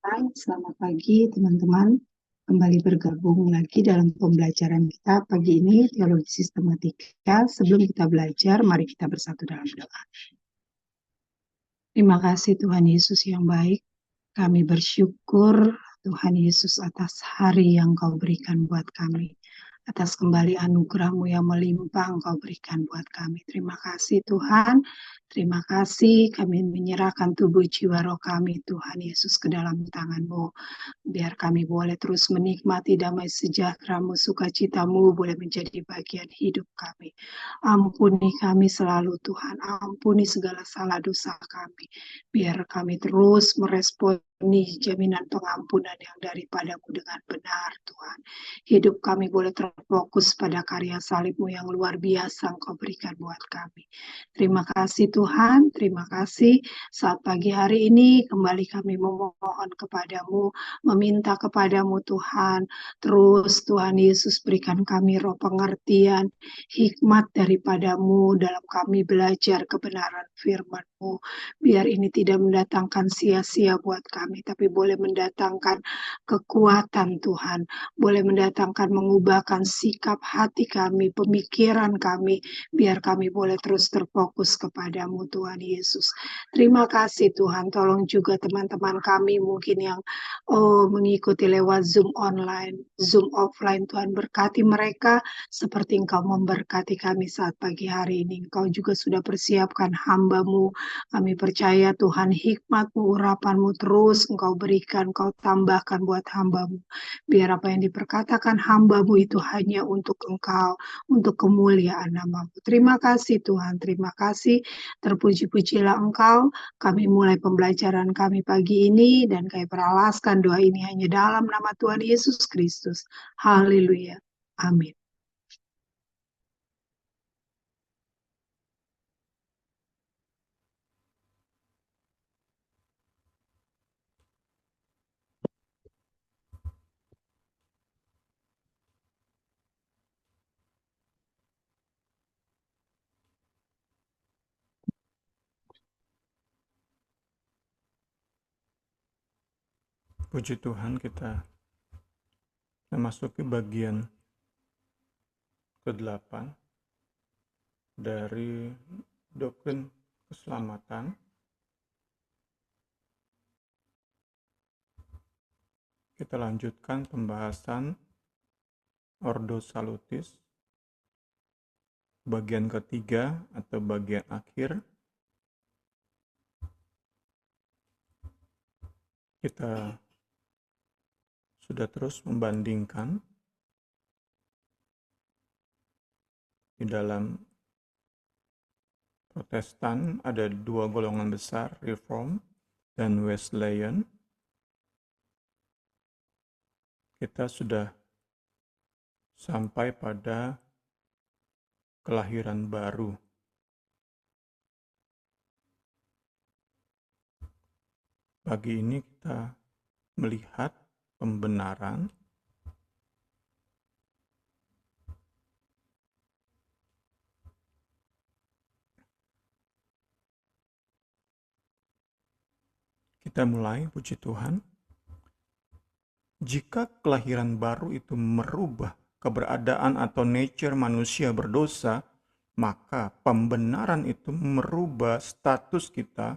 Hai, selamat pagi teman-teman. Kembali bergabung lagi dalam pembelajaran kita pagi ini, teologi sistematika. Sebelum kita belajar, mari kita bersatu dalam doa. Terima kasih Tuhan Yesus yang baik. Kami bersyukur Tuhan Yesus atas hari yang Kau berikan buat kami. Atas kembali anugerah-Mu yang melimpah Engkau berikan buat kami. Terima kasih Tuhan. Terima kasih kami menyerahkan tubuh jiwa roh kami Tuhan Yesus ke dalam tangan-Mu. Biar kami boleh terus menikmati damai sejahtera-Mu, sukacita-Mu boleh menjadi bagian hidup kami. Ampuni kami selalu Tuhan, ampuni segala salah dosa kami. Biar kami terus meresponi jaminan pengampunan yang daripada-Mu dengan benar Tuhan. Hidup kami boleh terfokus pada karya salib-Mu yang luar biasa Engkau berikan buat kami. Terima kasih Tuhan, terima kasih saat pagi hari ini kembali kami memohon kepadamu, meminta kepadamu Tuhan. Terus Tuhan Yesus berikan kami roh pengertian, hikmat daripadamu dalam kami belajar kebenaran firman-Mu. Biar ini tidak mendatangkan sia-sia buat kami, tapi boleh mendatangkan kekuatan Tuhan. Boleh mendatangkan mengubahkan sikap hati kami, pemikiran kami, biar kami boleh terus terfokus kepadamu Tuhan Yesus. Terima kasih Tuhan, tolong juga teman-teman kami mungkin yang mengikuti lewat Zoom online, Zoom offline. Tuhan berkati mereka seperti Engkau memberkati kami saat pagi hari ini. Engkau juga sudah persiapkan hamba-Mu. Kami percaya Tuhan hikmat-Mu, urapan-Mu terus Engkau berikan, Engkau tambahkan buat hamba-Mu. Biar apa yang diperkatakan hamba-Mu itu hanya untuk Engkau, untuk kemuliaan nama-Mu. Terima kasih Tuhan, terima kasih. Terpuji-pujilah Engkau. Kami mulai pembelajaran kami pagi ini dan kami beralaskan doa ini hanya dalam nama Tuhan Yesus Kristus. Haleluya. Amin. Puji Tuhan, kita memasuki bagian ke-8 dari doktrin keselamatan. Kita lanjutkan pembahasan Ordo Salutis, bagian ketiga atau bagian akhir. Kita sudah terus membandingkan di dalam Protestan ada dua golongan besar, Reform dan Wesleyan. Kita sudah sampai pada kelahiran baru. Pagi ini kita melihat pembenaran kita mulai, puji Tuhan. Jika kelahiran baru itu merubah keberadaan atau nature manusia berdosa, maka pembenaran itu merubah status kita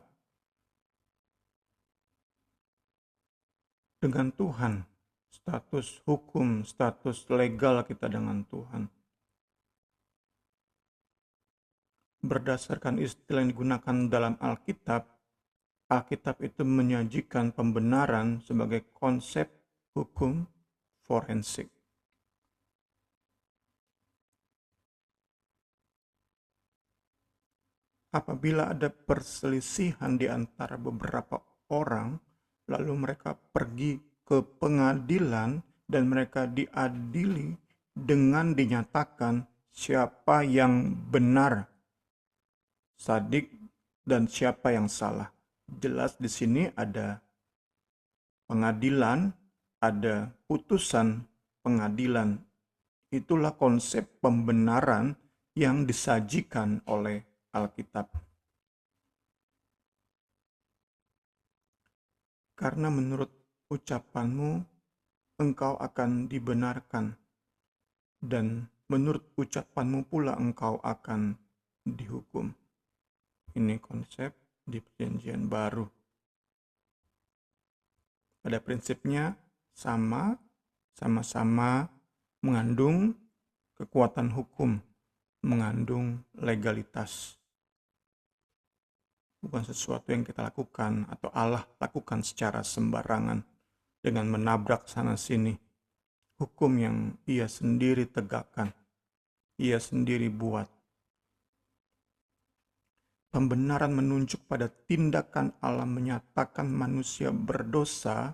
dengan Tuhan, status hukum, status legal kita dengan Tuhan. Berdasarkan istilah yang digunakan dalam Alkitab itu menyajikan pembenaran sebagai konsep hukum forensik. Apabila ada perselisihan di antara beberapa orang, lalu mereka pergi ke pengadilan dan mereka diadili dengan dinyatakan siapa yang benar, sadik, dan siapa yang salah. Jelas di sini ada pengadilan, ada putusan pengadilan. Itulah konsep pembenaran yang disajikan oleh Alkitab. Karena menurut ucapanmu engkau akan dibenarkan, dan menurut ucapanmu pula engkau akan dihukum. Ini konsep di Perjanjian Baru. Pada prinsipnya sama-sama mengandung kekuatan hukum, mengandung legalitas. Bukan sesuatu yang kita lakukan atau Allah lakukan secara sembarangan dengan menabrak sana-sini. Hukum yang Ia sendiri tegakkan, Ia sendiri buat. Pembenaran menunjuk pada tindakan Allah menyatakan manusia berdosa,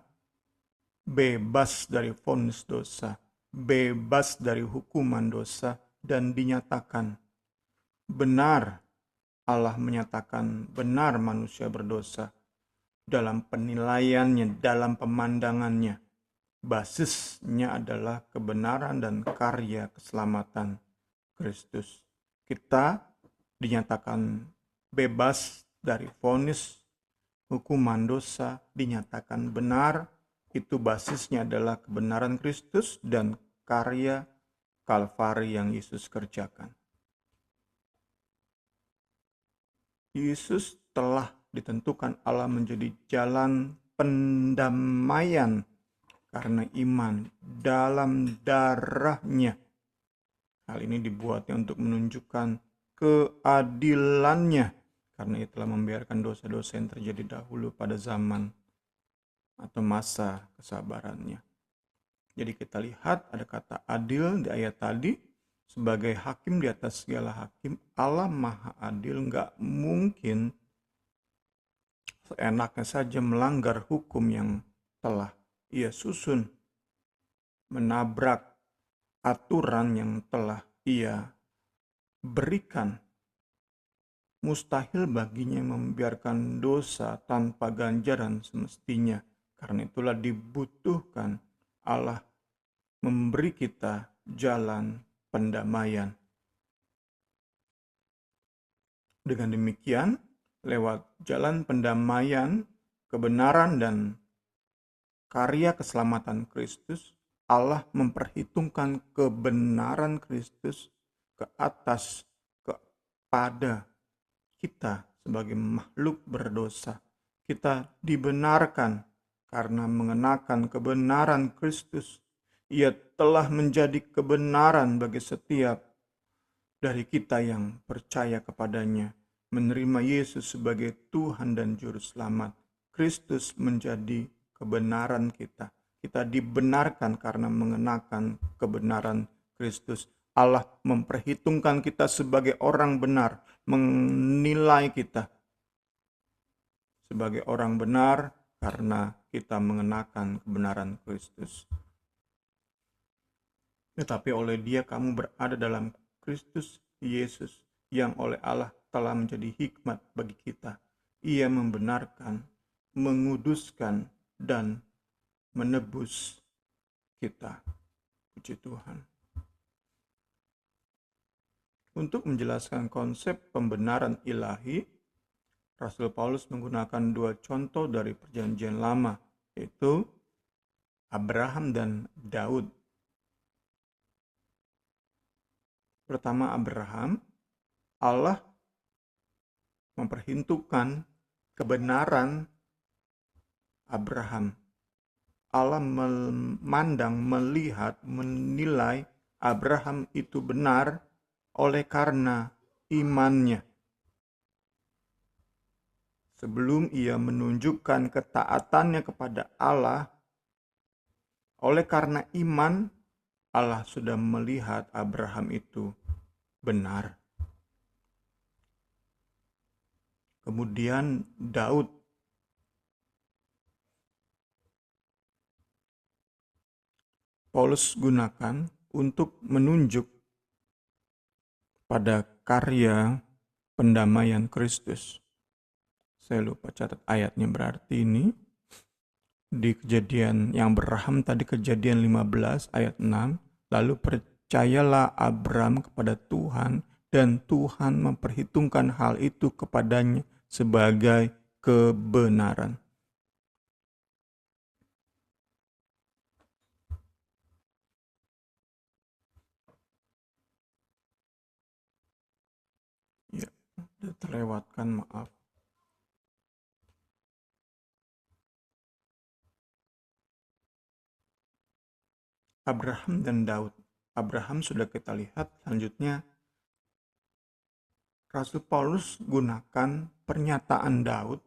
bebas dari vonis dosa, bebas dari hukuman dosa, dan dinyatakan benar. Allah menyatakan benar manusia berdosa dalam penilaiannya, dalam pemandangannya. Basisnya adalah kebenaran dan karya keselamatan Kristus. Kita dinyatakan bebas dari vonis hukuman dosa, dinyatakan benar. Itu basisnya adalah kebenaran Kristus dan karya Kalvari yang Yesus kerjakan. Yesus telah ditentukan Allah menjadi jalan pendamaian karena iman dalam darahnya. Hal ini dibuatnya untuk menunjukkan keadilannya, karena ia telah membiarkan dosa-dosa yang terjadi dahulu pada zaman atau masa kesabarannya. Jadi kita lihat ada kata adil di ayat tadi. Sebagai hakim di atas segala hakim, Allah Maha Adil, gak mungkin seenaknya saja melanggar hukum yang telah Ia susun, menabrak aturan yang telah Ia berikan. Mustahil baginya membiarkan dosa tanpa ganjaran semestinya. Karena itulah dibutuhkan Allah memberi kita jalan pendamaian. Dengan demikian, lewat jalan pendamaian, kebenaran, dan karya keselamatan Kristus, Allah memperhitungkan kebenaran Kristus ke atas kepada kita sebagai makhluk berdosa. Kita dibenarkan karena mengenakan kebenaran Kristus. Ia telah menjadi kebenaran bagi setiap dari kita yang percaya kepadanya, menerima Yesus sebagai Tuhan dan Juru Selamat. Kristus menjadi kebenaran kita. Kita dibenarkan karena mengenakan kebenaran Kristus. Allah memperhitungkan kita sebagai orang benar, menilai kita sebagai orang benar karena kita mengenakan kebenaran Kristus. Tetapi oleh Dia kamu berada dalam Kristus Yesus, yang oleh Allah telah menjadi hikmat bagi kita. Ia membenarkan, menguduskan, dan menebus kita. Puji Tuhan. Untuk menjelaskan konsep pembenaran ilahi, Rasul Paulus menggunakan dua contoh dari Perjanjian Lama, yaitu Abraham dan Daud. Pertama Abraham, Allah memperhitungkan kebenaran Abraham. Allah memandang, melihat, menilai Abraham itu benar oleh karena imannya. Sebelum ia menunjukkan ketaatannya kepada Allah, oleh karena iman, Allah sudah melihat Abraham itu benar. Kemudian Daud. Paulus gunakan untuk menunjuk pada karya pendamaian Kristus. Saya lupa catat ayatnya, berarti ini di Kejadian yang Abraham tadi, Kejadian 15 ayat 6. Lalu percayalah Abram kepada Tuhan, dan Tuhan memperhitungkan hal itu kepadanya sebagai kebenaran. terlewatkan, maaf. Abraham dan Daud. Abraham sudah kita lihat, selanjutnya Rasul Paulus gunakan pernyataan Daud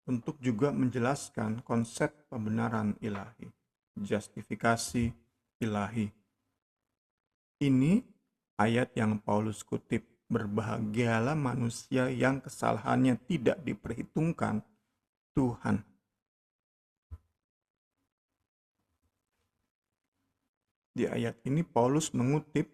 untuk juga menjelaskan konsep pembenaran ilahi, justifikasi ilahi. Ini ayat yang Paulus kutip, berbahagialah manusia yang kesalahannya tidak diperhitungkan Tuhan. Di ayat ini Paulus mengutip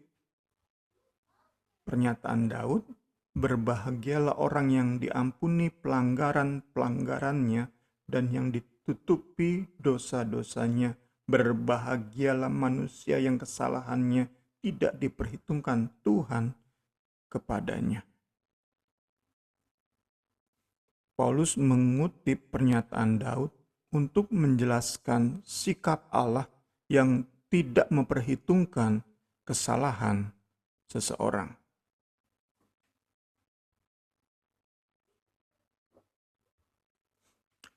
pernyataan Daud, berbahagialah orang yang diampuni pelanggaran-pelanggarannya dan yang ditutupi dosa-dosanya. Berbahagialah manusia yang kesalahannya tidak diperhitungkan Tuhan kepadanya. Paulus mengutip pernyataan Daud untuk menjelaskan sikap Allah yang tidak memperhitungkan kesalahan seseorang.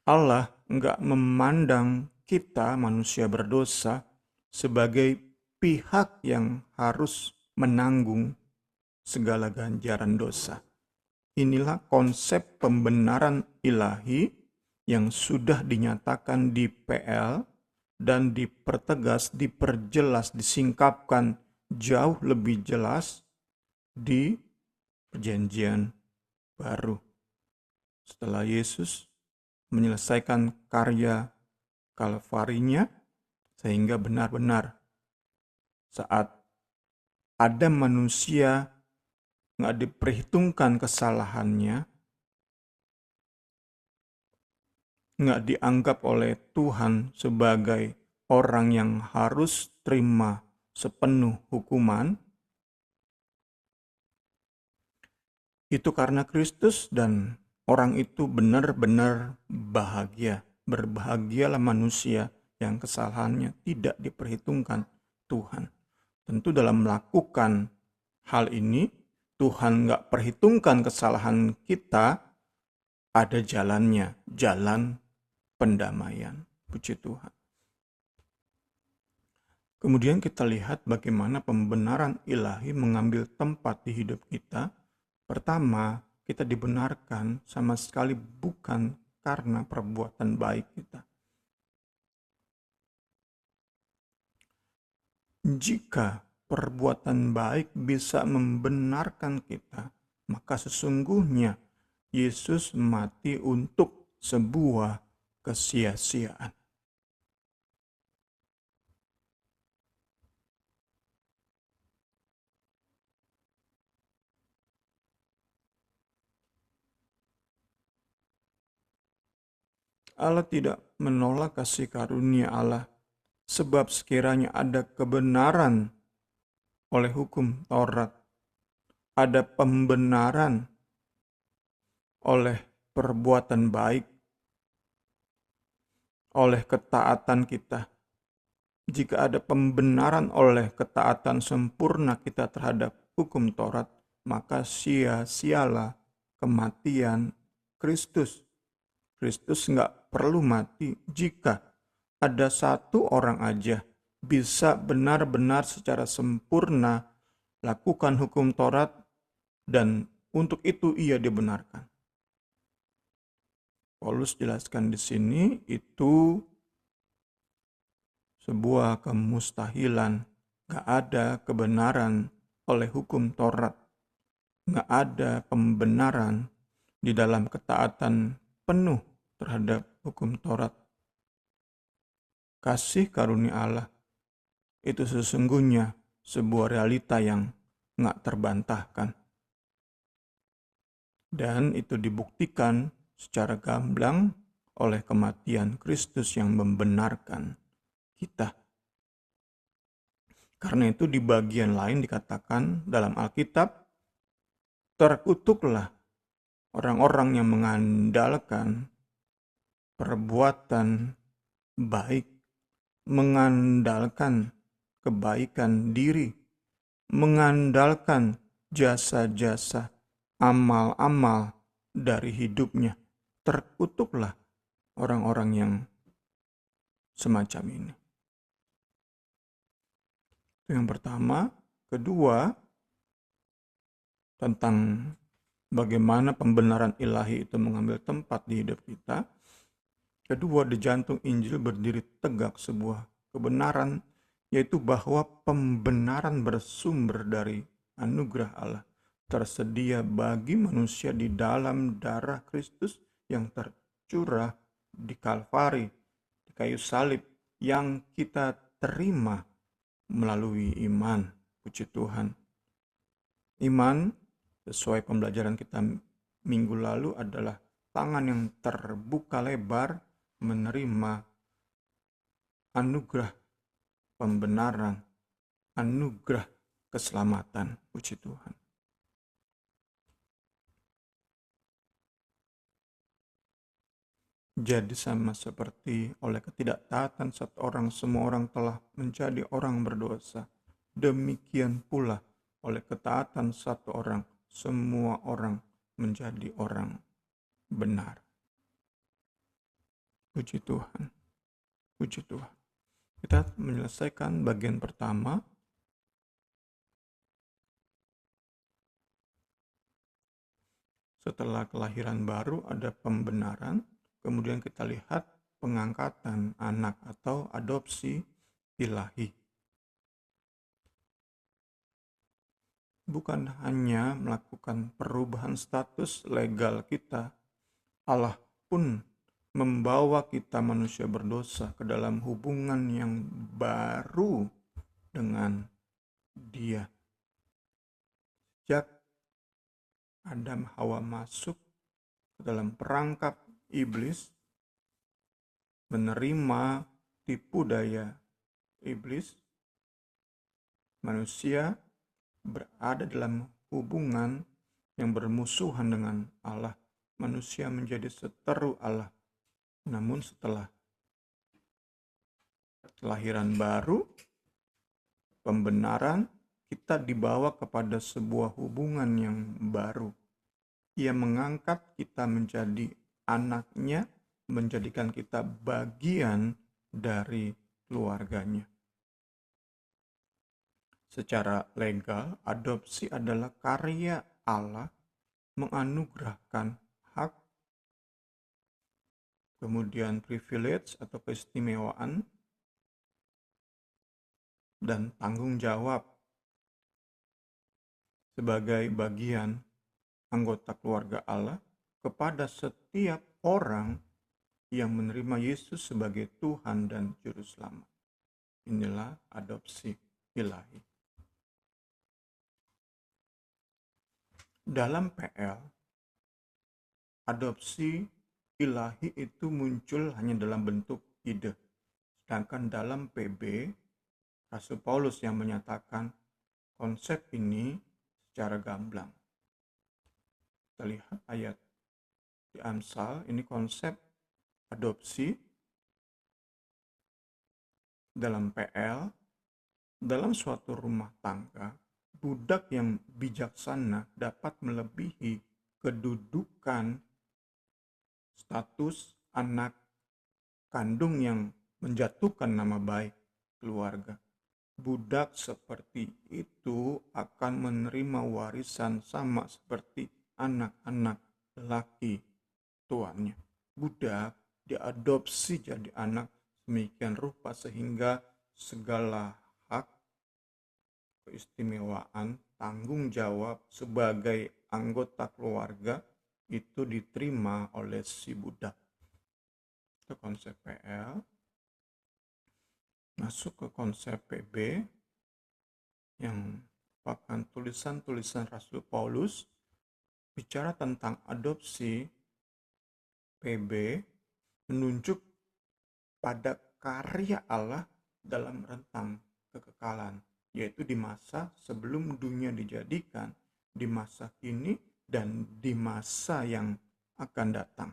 Allah enggak memandang kita manusia berdosa sebagai pihak yang harus menanggung segala ganjaran dosa. Inilah konsep pembenaran ilahi yang sudah dinyatakan di PL dan dipertegas, diperjelas, disingkapkan jauh lebih jelas di Perjanjian Baru. Setelah Yesus menyelesaikan karya Kalvarinya, sehingga benar-benar saat ada manusia nggak diperhitungkan kesalahannya, nggak dianggap oleh Tuhan sebagai orang yang harus terima sepenuh hukuman, itu karena Kristus dan orang itu benar-benar bahagia. Berbahagialah manusia yang kesalahannya tidak diperhitungkan Tuhan. Tentu dalam melakukan hal ini, Tuhan nggak perhitungkan kesalahan kita, ada jalannya, jalan pendamaian. Puji Tuhan. Kemudian kita lihat bagaimana pembenaran ilahi mengambil tempat di hidup kita. Pertama, kita dibenarkan sama sekali bukan karena perbuatan baik kita. Jika perbuatan baik bisa membenarkan kita, maka sesungguhnya Yesus mati untuk sebuah kesia-siaan. Allah tidak menolak kasih karunia Allah, sebab sekiranya ada kebenaran oleh hukum Taurat, ada pembenaran oleh perbuatan baik, oleh ketaatan kita. Jika ada pembenaran oleh ketaatan sempurna kita terhadap hukum Taurat, maka sia-sialah kematian Kristus. Kristus nggak perlu mati jika ada satu orang aja bisa benar-benar secara sempurna lakukan hukum Taurat dan untuk itu ia dibenarkan. Paulus jelaskan di sini itu sebuah kemustahilan. Gak ada kebenaran oleh hukum Taurat. Gak ada pembenaran di dalam ketaatan penuh terhadap hukum Taurat. Kasih karunia Allah itu sesungguhnya sebuah realita yang gak terbantahkan. Dan itu dibuktikan secara gamblang oleh kematian Kristus yang membenarkan kita. Karena itu di bagian lain dikatakan dalam Alkitab, terkutuklah orang-orang yang mengandalkan perbuatan baik, mengandalkan kebaikan diri, mengandalkan jasa-jasa, amal-amal dari hidupnya. Terkutuklah orang-orang yang semacam ini. Itu yang pertama. Kedua, tentang bagaimana pembenaran ilahi itu mengambil tempat di hidup kita. Kedua, di jantung Injil berdiri tegak sebuah kebenaran, yaitu bahwa pembenaran bersumber dari anugerah Allah tersedia bagi manusia di dalam darah Kristus yang tercurah di Kalvari, di kayu salib, yang kita terima melalui iman. Puji Tuhan. Iman, sesuai pembelajaran kita minggu lalu, adalah tangan yang terbuka lebar menerima anugerah pembenaran, anugerah keselamatan. Puji Tuhan. Jadi sama seperti oleh ketidaktaatan satu orang, semua orang telah menjadi orang berdosa. Demikian pula oleh ketaatan satu orang, semua orang menjadi orang benar. Puji Tuhan. Puji Tuhan. Kita menyelesaikan bagian pertama. Setelah kelahiran baru ada pembenaran. Kemudian kita lihat pengangkatan anak atau adopsi ilahi. Bukan hanya melakukan perubahan status legal kita, Allah pun membawa kita manusia berdosa ke dalam hubungan yang baru dengan Dia. Sejak Adam Hawa masuk ke dalam perangkap iblis, menerima tipu daya iblis, manusia berada dalam hubungan yang bermusuhan dengan Allah. Manusia menjadi seteru Allah. Namun setelah kelahiran baru, pembenaran, kita dibawa kepada sebuah hubungan yang baru. Ia mengangkat kita menjadi anaknya, menjadikan kita bagian dari keluarganya. Secara legal, adopsi adalah karya Allah menganugerahkan hak, kemudian privilege atau keistimewaan, dan tanggung jawab sebagai bagian anggota keluarga Allah kepada setiap orang yang menerima Yesus sebagai Tuhan dan Juru Selamat. Inilah adopsi ilahi. Dalam PL, adopsi ilahi itu muncul hanya dalam bentuk ide. Sedangkan dalam PB, Rasul Paulus yang menyatakan konsep ini secara gamblang. Kita lihat ayat di Amsal, ini konsep adopsi dalam PL. Dalam suatu rumah tangga, budak yang bijaksana dapat melebihi kedudukan status anak kandung yang menjatuhkan nama baik keluarga. Budak seperti itu akan menerima warisan sama seperti anak-anak lelaki tuannya. Budak diadopsi jadi anak demikian rupa sehingga segala hak, keistimewaan, tanggung jawab sebagai anggota keluarga itu diterima oleh si budak. Itu konsep PL. Masuk ke konsep PB yang merupakan tulisan-tulisan Rasul Paulus bicara tentang adopsi. PB menunjuk pada karya Allah dalam rentang kekekalan, yaitu di masa sebelum dunia dijadikan, di masa kini, dan di masa yang akan datang.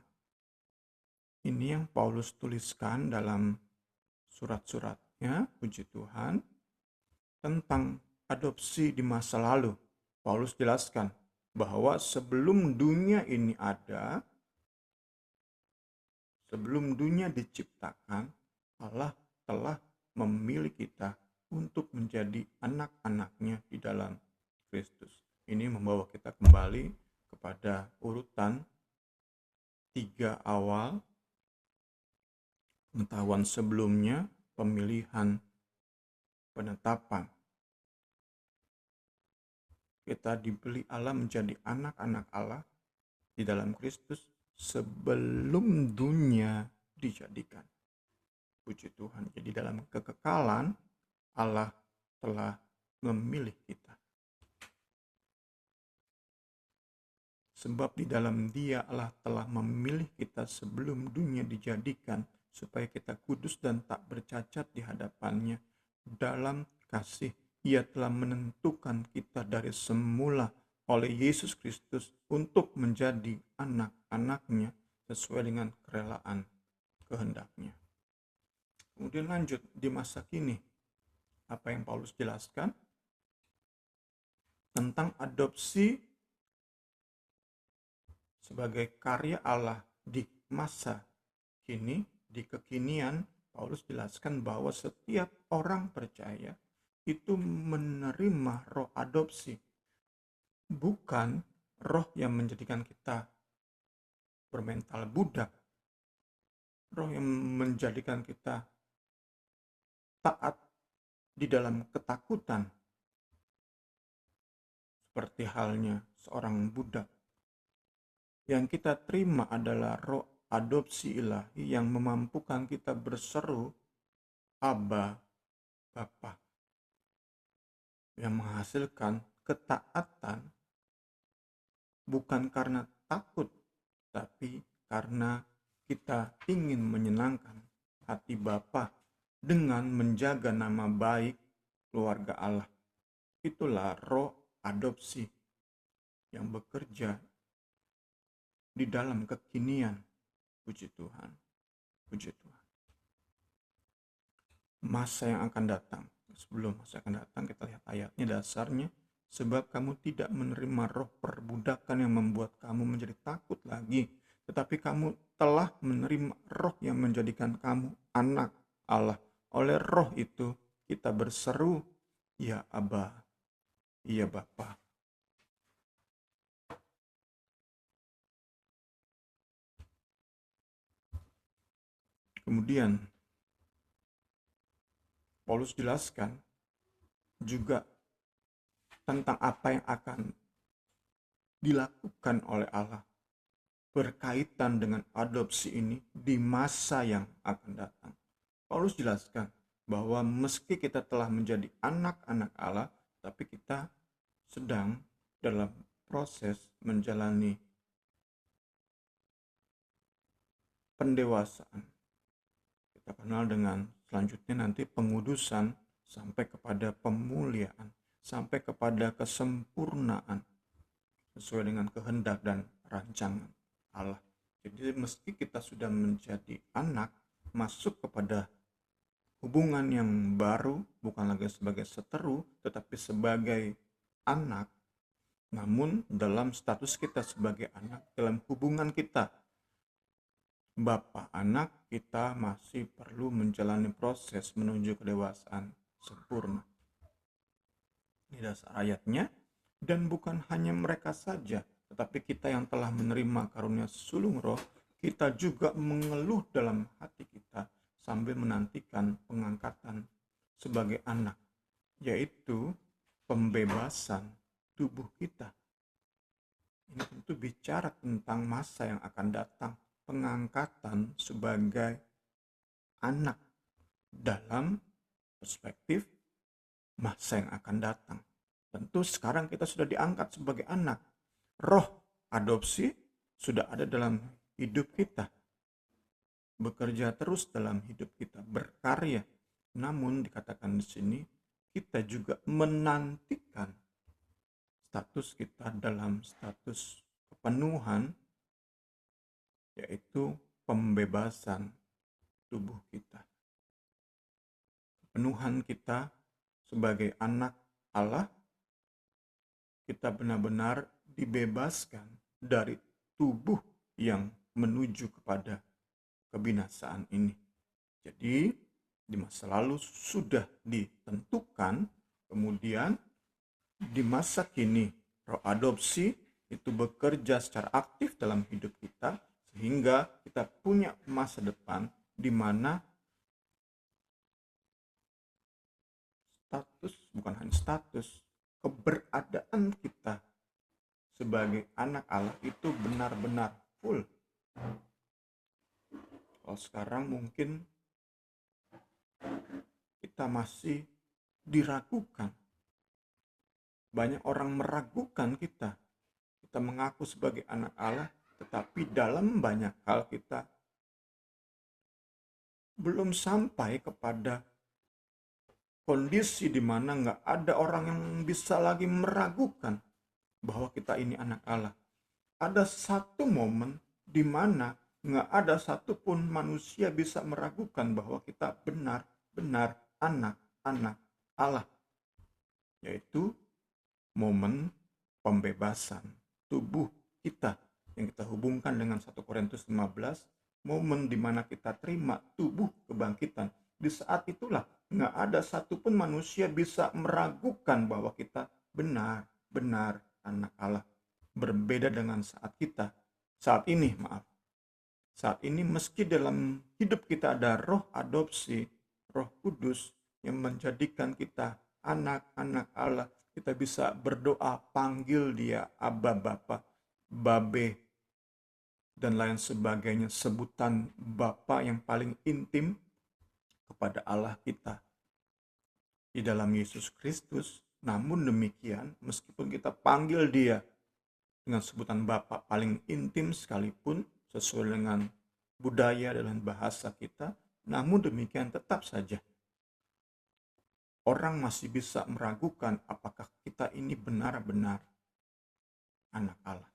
Ini yang Paulus tuliskan dalam surat-suratnya, puji Tuhan, tentang adopsi di masa lalu. Paulus jelaskan bahwa sebelum dunia ini ada, sebelum dunia diciptakan, Allah telah memilih kita untuk menjadi anak-anaknya di dalam Kristus. Ini membawa kita kembali kepada urutan 3 awal pengetahuan sebelumnya, pemilihan, penetapan. Kita dibeli Allah menjadi anak-anak Allah di dalam Kristus sebelum dunia dijadikan. Puji Tuhan. Jadi dalam kekekalan Allah telah memilih kita. Sebab di dalam Dia Allah telah memilih kita sebelum dunia dijadikan, supaya kita kudus dan tak bercacat di hadapannya. Dalam kasih Ia telah menentukan kita dari semula oleh Yesus Kristus untuk menjadi anak-anaknya sesuai dengan kerelaan kehendaknya. Kemudian lanjut di masa kini, apa yang Paulus jelaskan tentang adopsi sebagai karya Allah di masa kini, di kekinian. Paulus jelaskan bahwa setiap orang percaya itu menerima roh adopsi, bukan roh yang menjadikan kita bermental budak, roh yang menjadikan kita taat di dalam ketakutan, seperti halnya seorang budak. Yang kita terima adalah roh adopsi ilahi yang memampukan kita berseru Aba, Bapa, yang menghasilkan ketaatan bukan karena takut, tapi karena kita ingin menyenangkan hati Bapa dengan menjaga nama baik keluarga Allah. Itulah roh adopsi yang bekerja di dalam kekinian. Puji Tuhan, puji Tuhan. Masa yang akan datang, sebelum masa akan datang kita lihat ayatnya dasarnya. Sebab kamu tidak menerima roh perbudakan yang membuat kamu menjadi takut lagi, tetapi kamu telah menerima roh yang menjadikan kamu anak Allah. Oleh roh itu kita berseru, ya Aba, ya Bapa. Kemudian Paulus jelaskan juga tentang apa yang akan dilakukan oleh Allah berkaitan dengan adopsi ini di masa yang akan datang. Paulus jelaskan bahwa meski kita telah menjadi anak-anak Allah, tapi kita sedang dalam proses menjalani pendewasaan. Kita kenal dengan selanjutnya nanti pengudusan sampai kepada pemuliaan, sampai kepada kesempurnaan sesuai dengan kehendak dan rancangan Allah. Jadi meski kita sudah menjadi anak, masuk kepada hubungan yang baru, bukan lagi sebagai seteru, tetapi sebagai anak. Namun dalam status kita sebagai anak, dalam hubungan kita Bapak anak, kita masih perlu menjalani proses menuju kedewasaan sempurna. Ini dasar ayatnya. Dan bukan hanya mereka saja, tetapi kita yang telah menerima karunia sulung roh, kita juga mengeluh dalam hati kita sambil menantikan pengangkatan sebagai anak, yaitu pembebasan tubuh kita. Ini tentu bicara tentang masa yang akan datang, pengangkatan sebagai anak dalam perspektif masa yang akan datang. Tentu sekarang kita sudah diangkat sebagai anak. Roh adopsi sudah ada dalam hidup kita. Bekerja terus dalam hidup kita, berkarya. Namun dikatakan di sini, kita juga menantikan status kita dalam status kepenuhan, yaitu pembebasan tubuh kita. Kepenuhan kita sebagai anak Allah, kita benar-benar dibebaskan dari tubuh yang menuju kepada kebinasaan ini. Jadi di masa lalu sudah ditentukan, kemudian di masa kini roh adopsi itu bekerja secara aktif dalam hidup kita sehingga kita punya masa depan di mana bukan hanya status, keberadaan kita sebagai anak Allah itu benar-benar full. Kalau sekarang mungkin kita masih diragukan. Banyak orang meragukan kita. Kita mengaku sebagai anak Allah, tetapi dalam banyak hal kita belum sampai kepada kondisi di mana nggak ada orang yang bisa lagi meragukan bahwa kita ini anak Allah. Ada satu momen di mana nggak ada satupun manusia bisa meragukan bahwa kita benar-benar anak-anak Allah, yaitu momen pembebasan tubuh kita yang kita hubungkan dengan 1 Korintus 15, momen di mana kita terima tubuh kebangkitan. Di saat itulah nggak ada satupun manusia bisa meragukan bahwa kita benar-benar anak Allah. Berbeda dengan saat ini meski dalam hidup kita ada roh adopsi, roh kudus yang menjadikan kita anak-anak Allah, kita bisa berdoa, panggil dia Abba Bapa, Babe, dan lain sebagainya, sebutan Bapa yang paling intim kepada Allah kita di dalam Yesus Kristus. Namun demikian, meskipun kita panggil dia dengan sebutan Bapa paling intim sekalipun, sesuai dengan budaya dan bahasa kita, namun demikian tetap saja orang masih bisa meragukan apakah kita ini benar-benar anak Allah.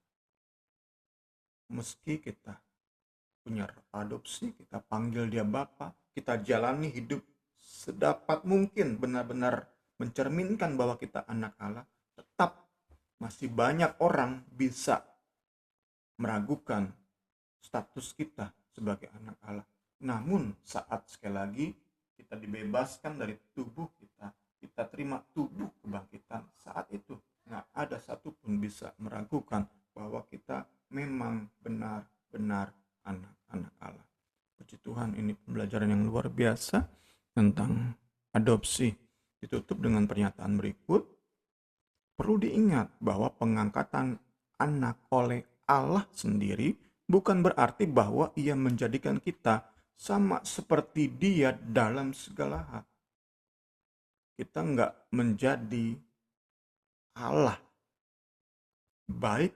Meski kita punya adopsi, kita panggil dia Bapa, kita jalani hidup sedapat mungkin benar-benar mencerminkan bahwa kita anak Allah, tetap masih banyak orang bisa meragukan status kita sebagai anak Allah. Namun saat sekali lagi kita dibebaskan dari tubuh kita terima tubuh kebangkitan, saat itu nggak ada satupun bisa meragukan bahwa kita memang benar-benar anak-anak Allah. Puji Tuhan, ini pembelajaran yang luar biasa tentang adopsi. Ditutup dengan pernyataan berikut. Perlu diingat bahwa pengangkatan anak oleh Allah sendiri bukan berarti bahwa ia menjadikan kita sama seperti dia dalam segala hal. Kita nggak menjadi Allah, baik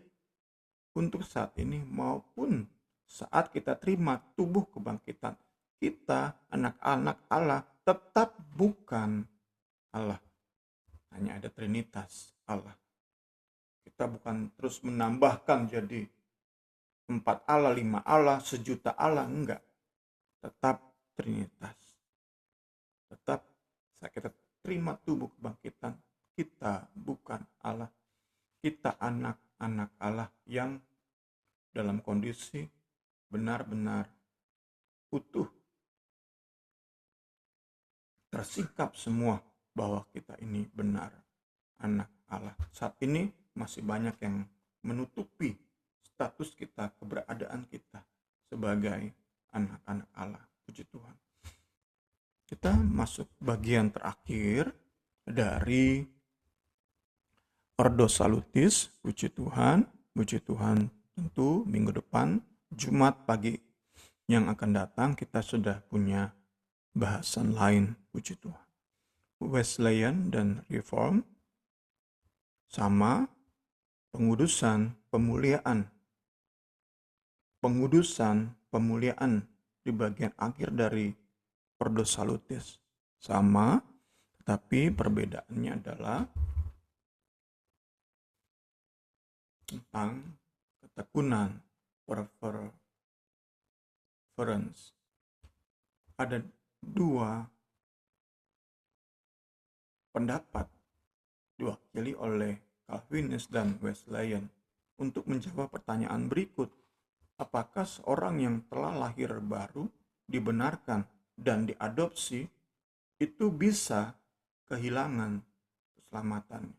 untuk saat ini maupun saat kita terima tubuh kebangkitan. Kita anak-anak Allah tetap bukan Allah. Hanya ada Trinitas Allah. Kita bukan terus menambahkan jadi 4 Allah, 5 Allah, 1.000.000 Allah, enggak. Tetap Trinitas. Tetap saat kita terima tubuh kebangkitan, kita bukan Allah. Kita anak-anak Allah yang dalam kondisi benar-benar utuh. Tersingkap semua bahwa kita ini benar anak Allah. Saat ini masih banyak yang menutupi status kita, keberadaan kita sebagai anak-anak Allah. Puji Tuhan. Kita masuk bagian terakhir dari Ordo Salutis. Puji Tuhan. Tentu minggu depan, Jumat pagi yang akan datang, kita sudah punya bahasan lain. Puji Tuhan. Wesleyan dan Reform sama pengudusan pemuliaan di bagian akhir dari Ordo Salutis sama, tetapi perbedaannya adalah tentang ketekunan, perseverance. Ada 2 pendapat diwakili oleh Calvinis dan Wesleyan untuk menjawab pertanyaan berikut. Apakah seorang yang telah lahir baru, dibenarkan, dan diadopsi, itu bisa kehilangan keselamatan?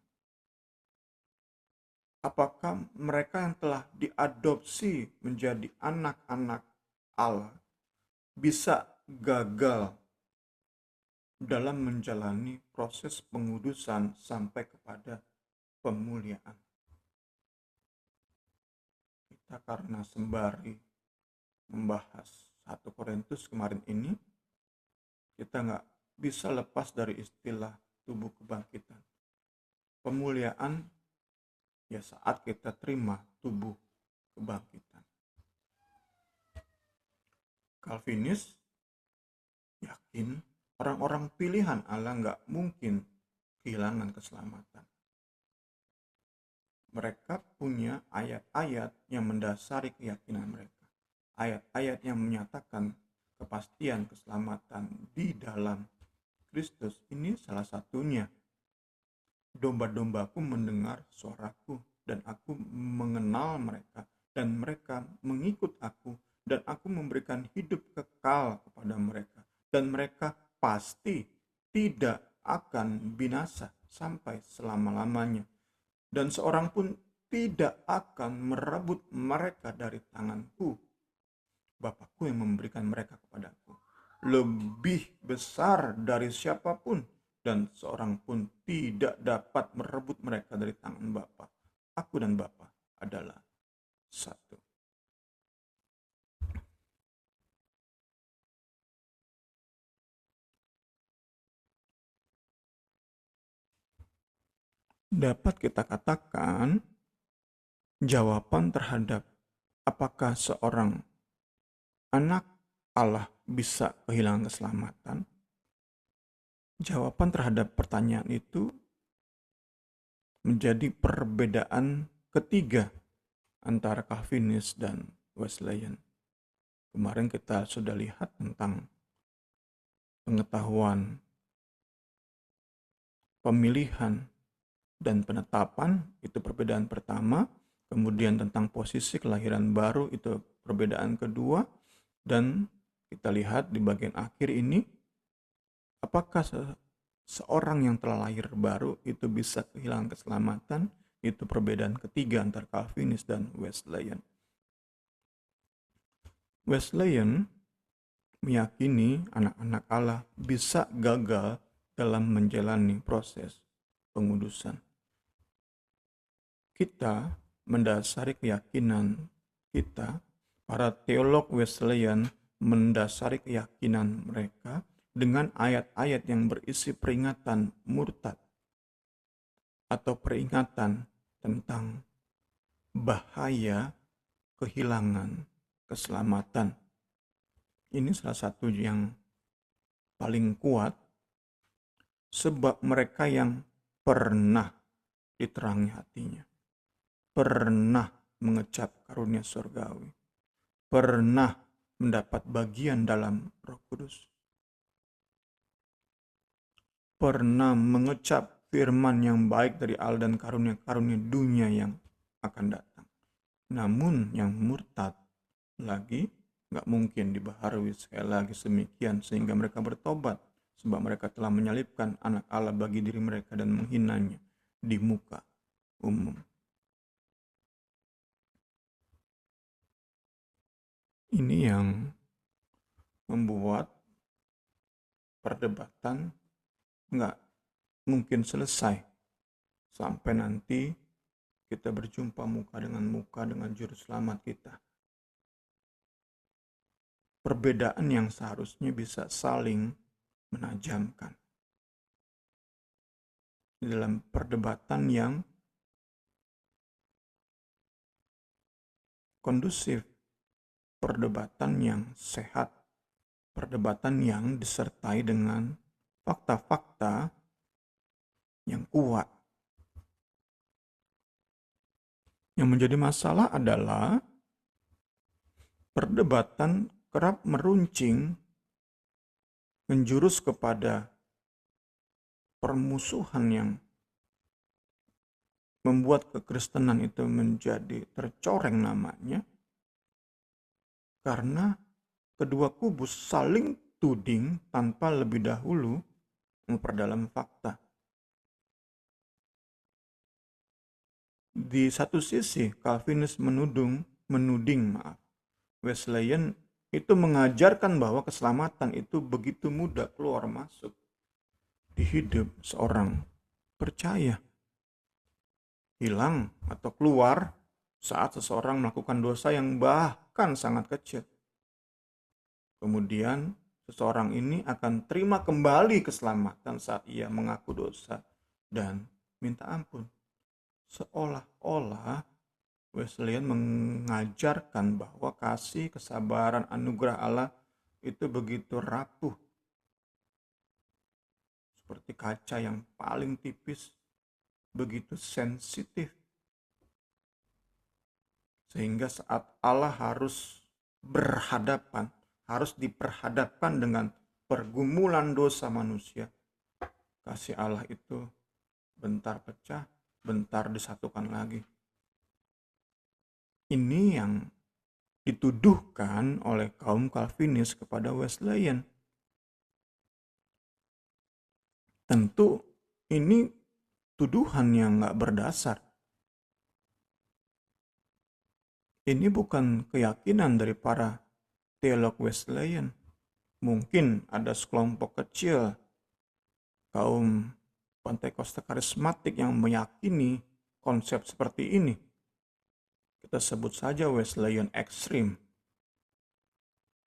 Apakah mereka yang telah diadopsi menjadi anak-anak Allah bisa gagal dalam menjalani proses pengudusan sampai kepada pemuliaan? Kita karena sembari membahas 1 Korintus kemarin ini, kita nggak bisa lepas dari istilah tubuh kebangkitan. Pemuliaan ya saat kita terima tubuh kebangkitan. Calvinis yakin orang-orang pilihan Allah nggak mungkin kehilangan keselamatan. Mereka punya ayat-ayat yang mendasari keyakinan mereka. Ayat-ayat yang menyatakan kepastian keselamatan di dalam Kristus. Ini salah satunya. Domba-dombaku mendengar suaraku, dan aku mengenal mereka, dan mereka mengikut aku, dan aku memberikan hidup kekal kepada mereka, dan mereka pasti tidak akan binasa sampai selama-lamanya, dan seorang pun tidak akan merebut mereka dari tanganku. Bapakku yang memberikan mereka kepadaku lebih besar dari siapapun, dan seorang pun tidak dapat merebut mereka dari tangan Bapa. Aku dan Bapa adalah satu. Dapat kita katakan jawaban terhadap apakah seorang anak Allah bisa kehilangan keselamatan. Jawaban terhadap pertanyaan itu menjadi perbedaan ketiga antara Calvinis dan Wesleyan. Kemarin kita sudah lihat tentang pengetahuan, pemilihan, dan penetapan, itu perbedaan pertama. Kemudian tentang posisi kelahiran baru, itu perbedaan kedua. Dan kita lihat di bagian akhir ini, apakah seorang yang telah lahir baru itu bisa kehilangan keselamatan? Itu perbedaan ketiga antara Calvinis dan Wesleyan. Wesleyan meyakini anak-anak Allah bisa gagal dalam menjalani proses pengudusan. Kita mendasari keyakinan kita, para teolog Wesleyan mendasari keyakinan mereka dengan ayat-ayat yang berisi peringatan murtad atau peringatan tentang bahaya kehilangan keselamatan. Ini salah satu yang paling kuat, sebab mereka yang pernah diterangi hatinya, pernah mengecap karunia surgawi, pernah mendapat bagian dalam Roh Kudus, pernah mengecap firman yang baik dari Allah dan karunia-karunia dunia yang akan datang. Namun yang murtad lagi nggak mungkin dibaharui sekali lagi semikian sehingga mereka bertobat, sebab mereka telah menyalibkan anak Allah bagi diri mereka dan menghinanya di muka umum. Ini yang membuat perdebatan nggak mungkin selesai sampai nanti kita berjumpa muka dengan juru selamat kita. Perbedaan yang seharusnya bisa saling menajamkan dalam perdebatan yang kondusif, perdebatan yang sehat, perdebatan yang disertai dengan fakta-fakta yang kuat. Yang menjadi masalah adalah perdebatan kerap meruncing menjurus kepada permusuhan yang membuat kekristenan itu menjadi tercoreng namanya karena kedua kubu saling tuding tanpa lebih dahulu memperdalam fakta. Di satu sisi, Calvinis menuding Wesleyan itu mengajarkan bahwa keselamatan itu begitu mudah keluar masuk di hidup seorang percaya. Hilang atau keluar saat seseorang melakukan dosa yang bahkan sangat kecil. Kemudian seseorang ini akan terima kembali keselamatan saat ia mengaku dosa dan minta ampun. Seolah-olah Wesleyan mengajarkan bahwa kasih, kesabaran, anugerah Allah itu begitu rapuh. Seperti kaca yang paling tipis, begitu sensitif. Sehingga saat Allah harus diperhadapkan dengan pergumulan dosa manusia, kasih Allah itu bentar pecah, bentar disatukan lagi. Ini yang dituduhkan oleh kaum Calvinis kepada Wesleyan. Tentu ini tuduhan yang gak berdasar. Ini bukan keyakinan dari para teolog Wesleyan. Mungkin ada sekelompok kecil kaum Pentakosta karismatik yang meyakini konsep seperti ini. Kita sebut saja Wesleyan ekstrim.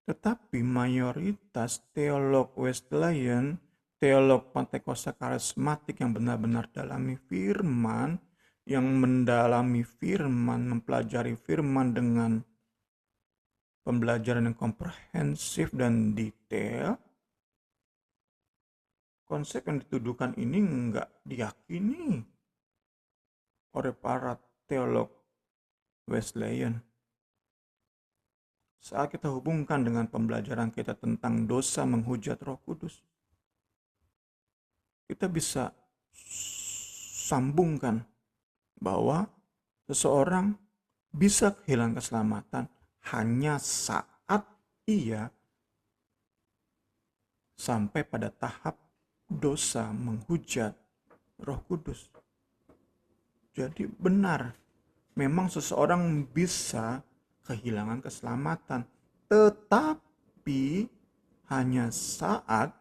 Tetapi mayoritas teolog Wesleyan, teolog Pentakosta karismatik yang benar-benar dalami firman, yang mendalami firman, mempelajari firman dengan pembelajaran yang komprehensif dan detail, konsep yang dituduhkan ini enggak diyakini oleh para teolog Wesleyan. Saat kita hubungkan dengan pembelajaran kita tentang dosa menghujat Roh Kudus, kita bisa sambungkan bahwa seseorang bisa kehilangan keselamatan hanya saat ia sampai pada tahap dosa menghujat Roh Kudus. Jadi benar, memang seseorang bisa kehilangan keselamatan, tetapi hanya saat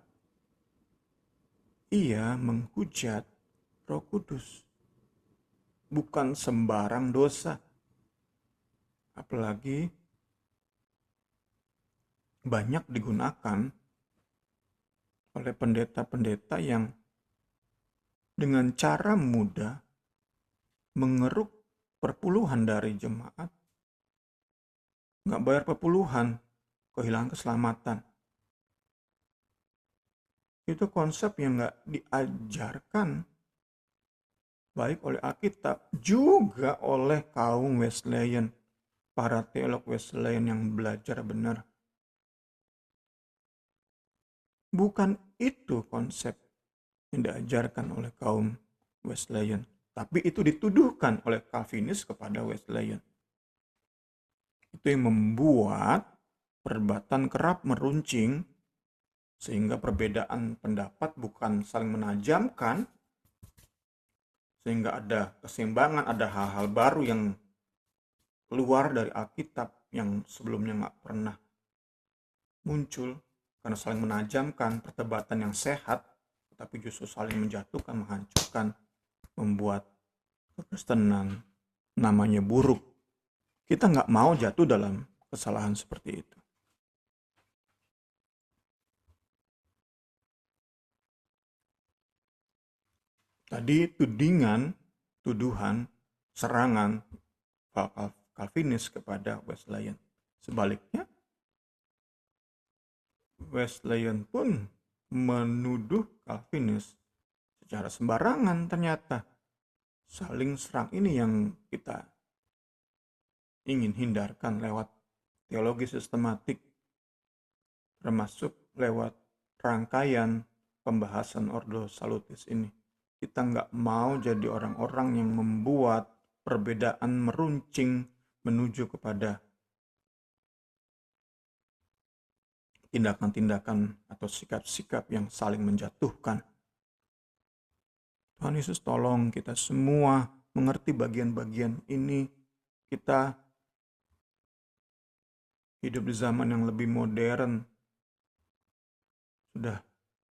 ia menghujat Roh Kudus. Bukan sembarang dosa. Apalagi banyak digunakan oleh pendeta-pendeta yang dengan cara mudah mengeruk perpuluhan dari jemaat, nggak bayar perpuluhan, kehilangan keselamatan. Itu konsep yang nggak diajarkan baik oleh Alkitab juga oleh kaum Wesleyan, para teolog Wesleyan yang belajar benar. Bukan itu konsep yang diajarkan oleh kaum Wesleyan, tapi itu dituduhkan oleh Calvinis kepada Wesleyan. Itu yang membuat perdebatan kerap meruncing, sehingga perbedaan pendapat bukan saling menajamkan, sehingga ada keseimbangan, ada hal-hal baru yang keluar dari Alkitab yang sebelumnya nggak pernah muncul, karena saling menajamkan perdebatan yang sehat, tapi justru saling menjatuhkan, menghancurkan, membuat kekristenan namanya buruk. Kita nggak mau jatuh dalam kesalahan seperti itu. Tadi tuduhan, serangan Calvinis kepada Wesleyan. Sebaliknya, Wesleyan pun menuduh Calvinis secara sembarangan ternyata. Saling serang ini yang kita ingin hindarkan lewat teologi sistematik, termasuk lewat rangkaian pembahasan Ordo Salutis ini. Kita nggak mau jadi orang-orang yang membuat perbedaan meruncing menuju kepada tindakan-tindakan atau sikap-sikap yang saling menjatuhkan. Tuhan Yesus tolong kita semua mengerti bagian-bagian ini. Kita hidup di zaman yang lebih modern, sudah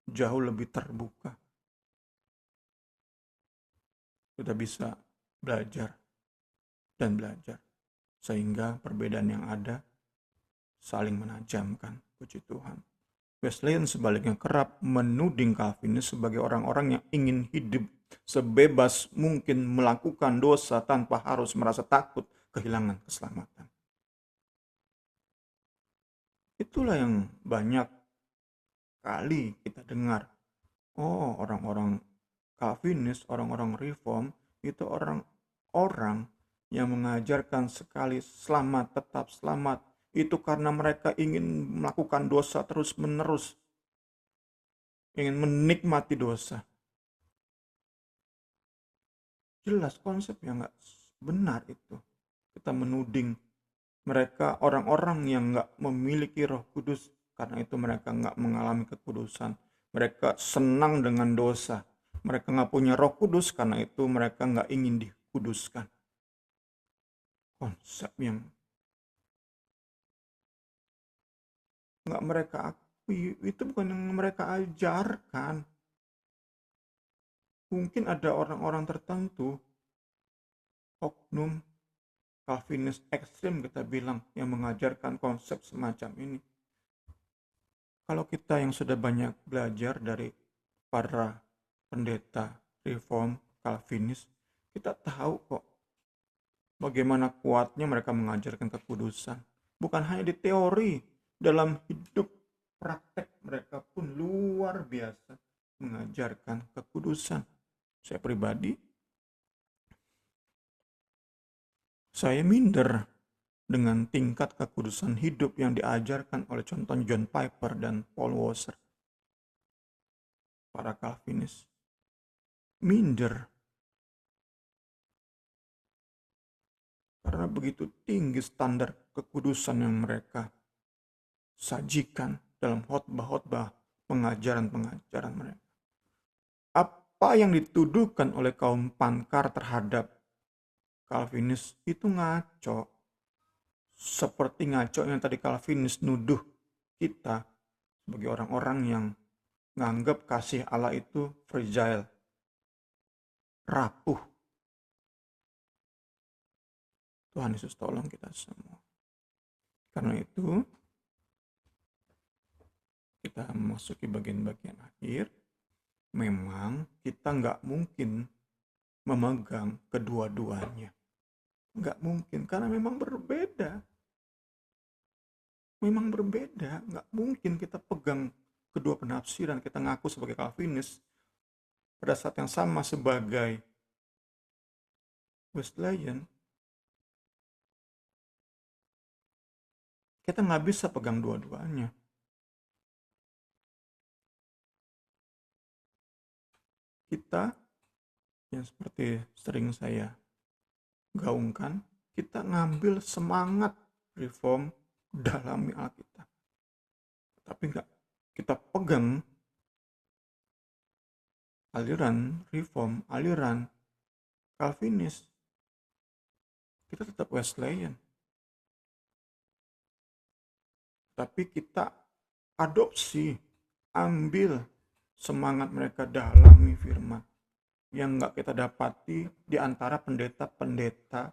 jauh lebih terbuka. Kita bisa belajar dan belajar, sehingga perbedaan yang ada saling menajamkan. Puji Tuhan. Wesleyan sebaliknya kerap menuding Calvinis sebagai orang-orang yang ingin hidup sebebas mungkin melakukan dosa tanpa harus merasa takut kehilangan keselamatan. Itulah yang banyak kali kita dengar. Oh, orang-orang Calvinis, orang-orang Reform, itu orang-orang yang mengajarkan sekali selamat, tetap selamat. Itu karena mereka ingin melakukan dosa terus-menerus. Ingin menikmati dosa. Jelas konsep yang nggak benar itu. Kita menuding mereka orang-orang yang nggak memiliki Roh Kudus. Karena itu mereka nggak mengalami kekudusan. Mereka senang dengan dosa. Mereka nggak punya Roh Kudus, karena itu mereka nggak ingin dikuduskan. Konsep yang nggak mereka akui, itu bukan yang mereka ajarkan. Mungkin ada orang-orang tertentu, oknum Calvinis ekstrim kita bilang, yang mengajarkan konsep semacam ini. Kalau kita yang sudah banyak belajar dari para pendeta Reform Calvinis, kita tahu kok bagaimana kuatnya mereka mengajarkan kekudusan. Bukan hanya di teori, dalam hidup praktek mereka pun luar biasa mengajarkan kekudusan. Saya pribadi, saya minder dengan tingkat kekudusan hidup yang diajarkan oleh contoh John Piper dan Paul Washer. Para Calvinis. Minder. Karena begitu tinggi standar kekudusan yang mereka sajikan dalam khotbah-khotbah pengajaran-pengajaran mereka. Apa yang dituduhkan oleh kaum Pankar terhadap Calvinis itu ngaco. Seperti ngaco yang tadi Calvinis nuduh kita sebagai orang-orang yang nganggap kasih Allah itu fragile, rapuh. Tuhan Yesus tolong kita semua. Karena itu, kita memasuki bagian-bagian akhir. Memang kita nggak mungkin memegang kedua-duanya. Nggak mungkin, karena memang berbeda. Memang berbeda, nggak mungkin kita pegang kedua penafsiran, kita ngaku sebagai Calvinis pada saat yang sama sebagai Wesleyan. Kita nggak bisa pegang dua-duanya. Kita, yang seperti sering saya gaungkan, kita ngambil semangat reform dalami Alkitab. Tapi nggak kita pegang aliran reform, aliran Calvinis. Kita tetap Wesleyan. Tapi kita adopsi, ambil semangat mereka dalami firman yang nggak kita dapati di antara pendeta-pendeta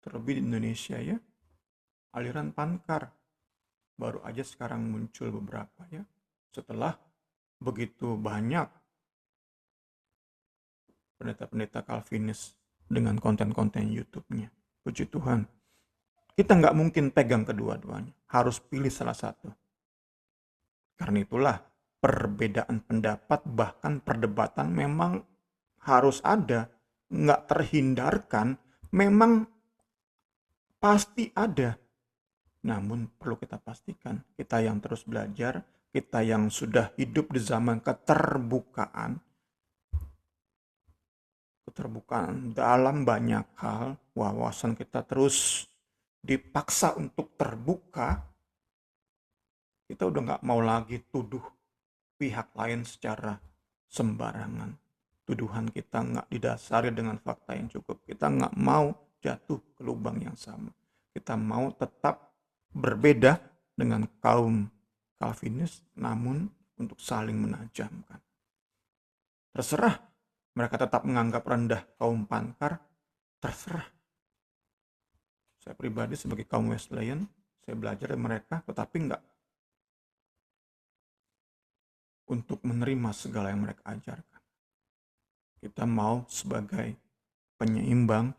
terlebih di Indonesia ya. Aliran Pankar baru aja sekarang muncul beberapa ya, setelah begitu banyak pendeta-pendeta Calvinis dengan konten-konten YouTube-nya. Puji Tuhan. Kita nggak mungkin pegang kedua-duanya. Harus pilih salah satu. Karena itulah perbedaan pendapat, bahkan perdebatan memang harus ada. Nggak terhindarkan, memang pasti ada. Namun perlu kita pastikan, kita yang terus belajar, kita yang sudah hidup di zaman keterbukaan dalam banyak hal, wawasan kita terus dipaksa untuk terbuka, kita udah nggak mau lagi tuduh pihak lain secara sembarangan. Tuduhan kita nggak didasari dengan fakta yang cukup. Kita nggak mau jatuh ke lubang yang sama. Kita mau tetap berbeda dengan kaum Calvinis, namun untuk saling menajamkan. Terserah mereka tetap menganggap rendah kaum Pankar, terserah. Saya pribadi sebagai kaum Wesleyan, saya belajar dari mereka, tetapi enggak untuk menerima segala yang mereka ajarkan. Kita mau sebagai penyeimbang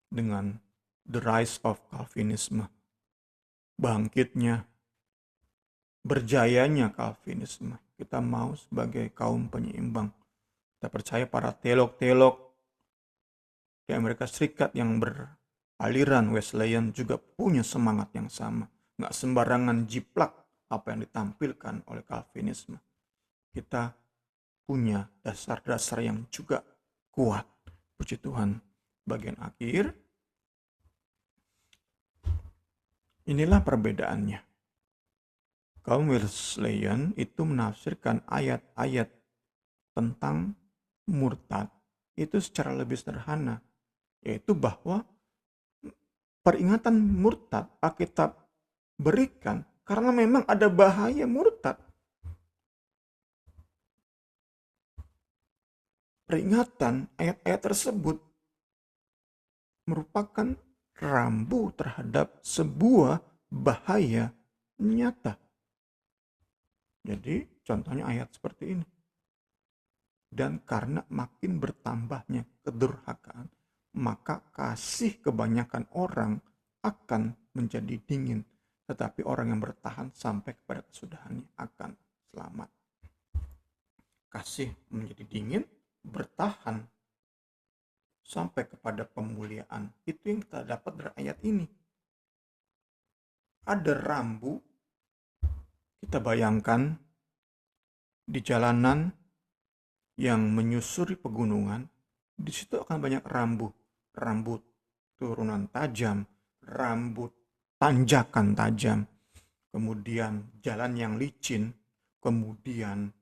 dengan the rise of Calvinism, bangkitnya, berjayanya Calvinism. Kita mau sebagai kaum penyeimbang. Kita percaya para teolog-teolog di Amerika Serikat yang beraliran Wesleyan juga punya semangat yang sama. Nggak sembarangan jiplak apa yang ditampilkan oleh Calvinisme. Kita punya dasar-dasar yang juga kuat. Puji Tuhan. Bagian akhir, inilah perbedaannya. Kaum Wesleyan itu menafsirkan ayat-ayat tentang murtad itu secara lebih sederhana, yaitu bahwa peringatan murtad Alkitab berikan karena memang ada bahaya murtad. Peringatan ayat-ayat tersebut merupakan rambu terhadap sebuah bahaya nyata. Jadi contohnya ayat seperti ini. Dan karena makin bertambahnya kedurhakaan, maka kasih kebanyakan orang akan menjadi dingin. Tetapi orang yang bertahan sampai kepada kesudahannya akan selamat. Kasih menjadi dingin, bertahan sampai kepada pemuliaan. Itu yang kita dapat dari ayat ini. Ada rambu, kita bayangkan di jalanan yang menyusuri pegunungan, di situ akan banyak rambu. Rambu turunan tajam, rambu tanjakan tajam, kemudian jalan yang licin, kemudian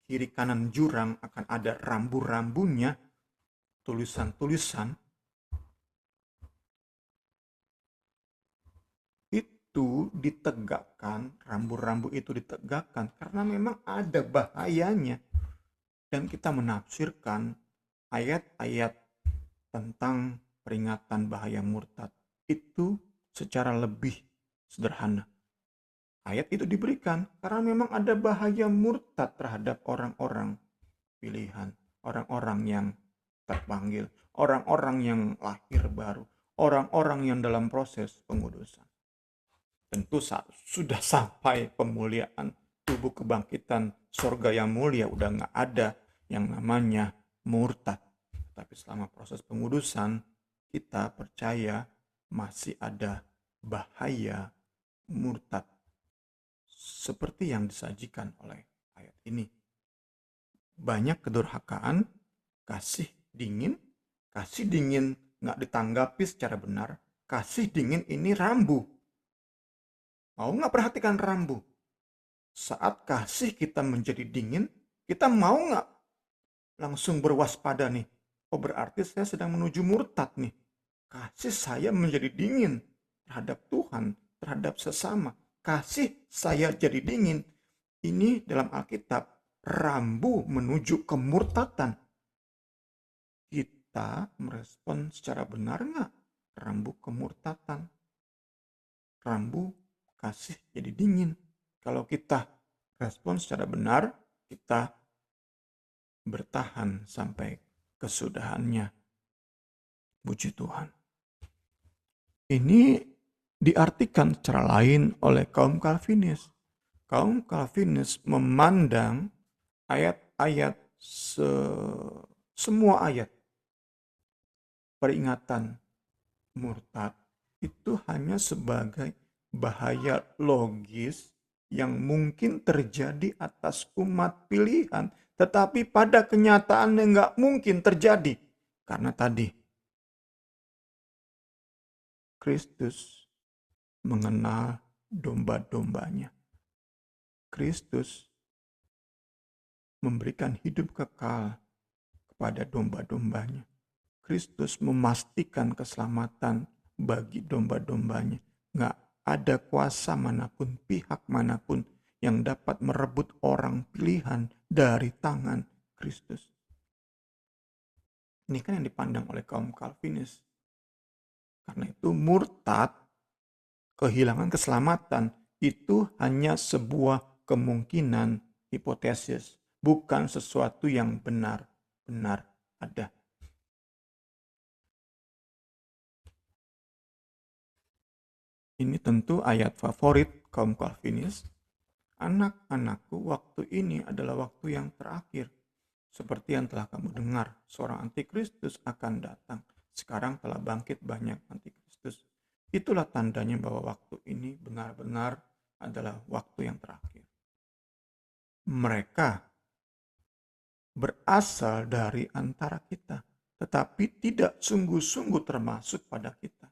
kiri kanan jurang akan ada rambu-rambunya, tulisan-tulisan. Itu ditegakkan, rambu-rambu itu ditegakkan karena memang ada bahayanya. Dan kita menafsirkan ayat-ayat tentang peringatan bahaya murtad itu secara lebih sederhana. Ayat itu diberikan karena memang ada bahaya murtad terhadap orang-orang pilihan, orang-orang yang terpanggil, orang-orang yang lahir baru, orang-orang yang dalam proses pengudusan. Tentu sudah sampai pemuliaan tubuh kebangkitan sorga yang mulia, udah nggak ada yang namanya murtad. Tapi selama proses pengudusan, kita percaya masih ada bahaya murtad. Seperti yang disajikan oleh ayat ini. Banyak kedurhakaan, kasih dingin nggak ditanggapi secara benar, kasih dingin ini rambu. Mau nggak perhatikan rambu? Saat kasih kita menjadi dingin, kita mau nggak langsung berwaspada nih? Oh berarti saya sedang menuju murtad nih. Kasih saya menjadi dingin terhadap Tuhan, terhadap sesama. Kasih saya jadi dingin. Ini dalam Alkitab rambu menuju kemurtatan. Kita merespon secara benar nggak rambu kemurtatan? Rambu kasih jadi dingin. Kalau kita respon secara benar, kita bertahan sampai kesudahannya. Puji Tuhan. Ini diartikan secara lain oleh kaum Calvinis. Kaum Calvinis memandang ayat-ayat semua ayat peringatan murtad itu hanya sebagai bahaya logis yang mungkin terjadi atas umat pilihan, tetapi pada kenyataannya nggak mungkin terjadi. Karena tadi, Kristus mengenal domba-dombanya. Kristus memberikan hidup kekal kepada domba-dombanya. Kristus memastikan keselamatan bagi domba-dombanya. Nggak ada kuasa manapun, pihak manapun yang dapat merebut orang pilihan dari tangan Kristus. Ini kan yang dipandang oleh kaum Calvinis. Karena itu murtad, kehilangan keselamatan, itu hanya sebuah kemungkinan, hipotesis, bukan sesuatu yang benar-benar ada. Ini tentu ayat favorit kaum Calvinis. Anak-anakku, waktu ini adalah waktu yang terakhir. Seperti yang telah kamu dengar, seorang antikristus akan datang. Sekarang telah bangkit banyak antikristus. Itulah tandanya bahwa waktu ini benar-benar adalah waktu yang terakhir. Mereka berasal dari antara kita, tetapi tidak sungguh-sungguh termasuk pada kita.